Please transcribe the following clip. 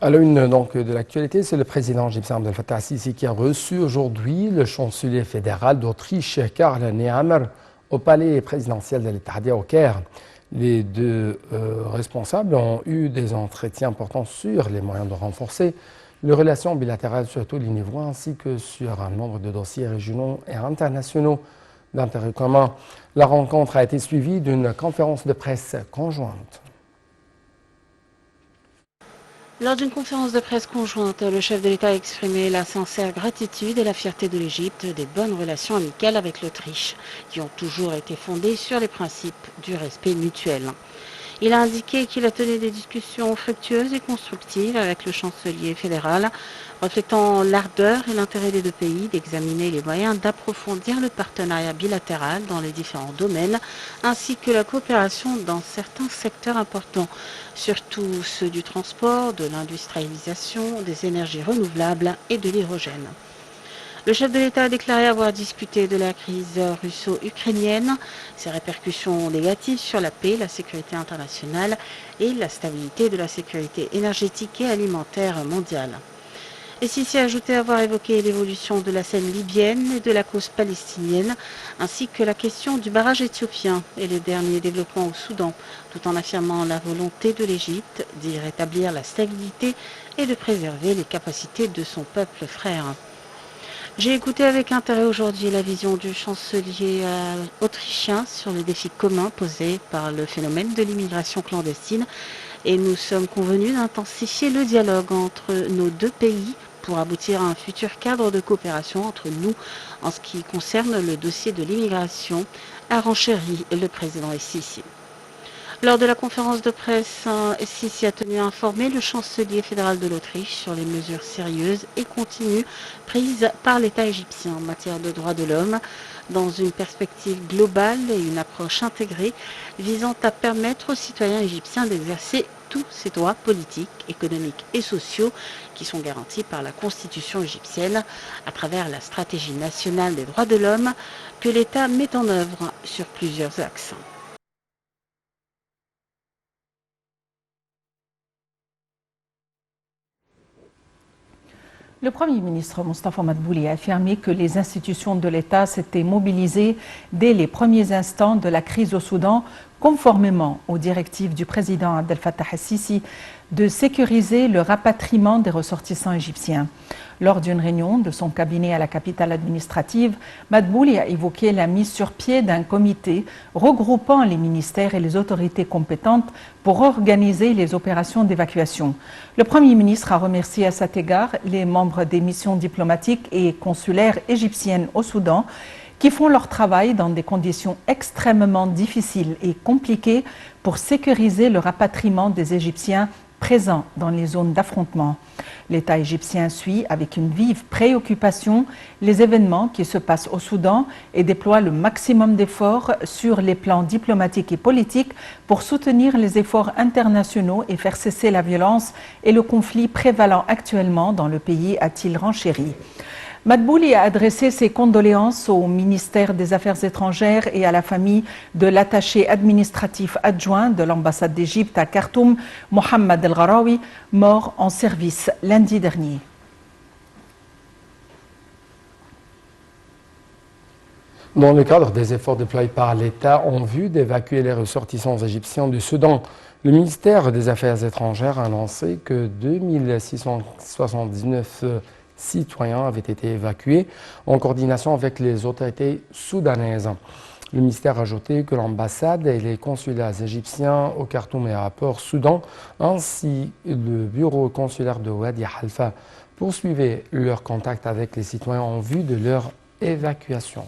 À la une donc, de l'actualité, c'est le président égyptien Abdel Fattah al-Sisi qui a reçu aujourd'hui le chancelier fédéral d'Autriche, Karl Nehammer, au palais présidentiel de l'Etihadiyya au Caire. Les deux responsables ont eu des entretiens portant sur les moyens de renforcer les relations bilatérales sur tous les niveaux, ainsi que sur un nombre de dossiers régionaux et internationaux d'intérêt commun. La rencontre a été suivie d'une conférence de presse conjointe. Lors d'une conférence de presse conjointe, le chef de l'État a exprimé la sincère gratitude et la fierté de l'Égypte des bonnes relations amicales avec l'Autriche, qui ont toujours été fondées sur les principes du respect mutuel. Il a indiqué qu'il a tenu des discussions fructueuses et constructives avec le chancelier fédéral, reflétant l'ardeur et l'intérêt des deux pays d'examiner les moyens d'approfondir le partenariat bilatéral dans les différents domaines, ainsi que la coopération dans certains secteurs importants, surtout ceux du transport, de l'industrialisation, des énergies renouvelables et de l'hydrogène. Le chef de l'État a déclaré avoir discuté de la crise russo-ukrainienne, ses répercussions négatives sur la paix, la sécurité internationale et la stabilité de la sécurité énergétique et alimentaire mondiale. Et Sisi a ajouté avoir évoqué l'évolution de la scène libyenne et de la cause palestinienne, ainsi que la question du barrage éthiopien et les derniers développements au Soudan, tout en affirmant la volonté de l'Égypte d'y rétablir la stabilité et de préserver les capacités de son peuple frère. J'ai écouté avec intérêt aujourd'hui la vision du chancelier autrichien sur les défis communs posés par le phénomène de l'immigration clandestine et nous sommes convenus d'intensifier le dialogue entre nos deux pays pour aboutir à un futur cadre de coopération entre nous en ce qui concerne le dossier de l'immigration, a renchéri le président Sisi. Lors de la conférence de presse, Sisi a tenu à informer le chancelier fédéral de l'Autriche sur les mesures sérieuses et continues prises par l'État égyptien en matière de droits de l'homme dans une perspective globale et une approche intégrée visant à permettre aux citoyens égyptiens d'exercer tous ces droits politiques, économiques et sociaux qui sont garantis par la Constitution égyptienne à travers la stratégie nationale des droits de l'homme que l'État met en œuvre sur plusieurs axes. Le Premier ministre Moustapha Madbouli a affirmé que les institutions de l'État s'étaient mobilisées dès les premiers instants de la crise au Soudan, conformément aux directives du président Abdel Fattah al-Sisi de sécuriser le rapatriement des ressortissants égyptiens. Lors d'une réunion de son cabinet à la capitale administrative, Madbouli a évoqué la mise sur pied d'un comité regroupant les ministères et les autorités compétentes pour organiser les opérations d'évacuation. Le Premier ministre a remercié à cet égard les membres des missions diplomatiques et consulaires égyptiennes au Soudan qui font leur travail dans des conditions extrêmement difficiles et compliquées pour sécuriser le rapatriement des Égyptiens présents dans les zones d'affrontement. L'État égyptien suit avec une vive préoccupation les événements qui se passent au Soudan et déploie le maximum d'efforts sur les plans diplomatiques et politiques pour soutenir les efforts internationaux et faire cesser la violence et le conflit prévalant actuellement dans le pays, a-t-il renchéri. Madbouli a adressé ses condoléances au ministère des Affaires étrangères et à la famille de l'attaché administratif adjoint de l'ambassade d'Égypte à Khartoum, Mohamed El Gharaoui, mort en service lundi dernier. Dans le cadre des efforts déployés par l'État en vue d'évacuer les ressortissants égyptiens du Soudan, le ministère des Affaires étrangères a annoncé que 2679 citoyens avaient été évacués en coordination avec les autorités soudanaises. Le ministère a ajouté que l'ambassade et les consulats égyptiens au Khartoum et à Port-Soudan, ainsi que le bureau consulaire de Wadi Halfa, poursuivaient leurs contacts avec les citoyens en vue de leur évacuation.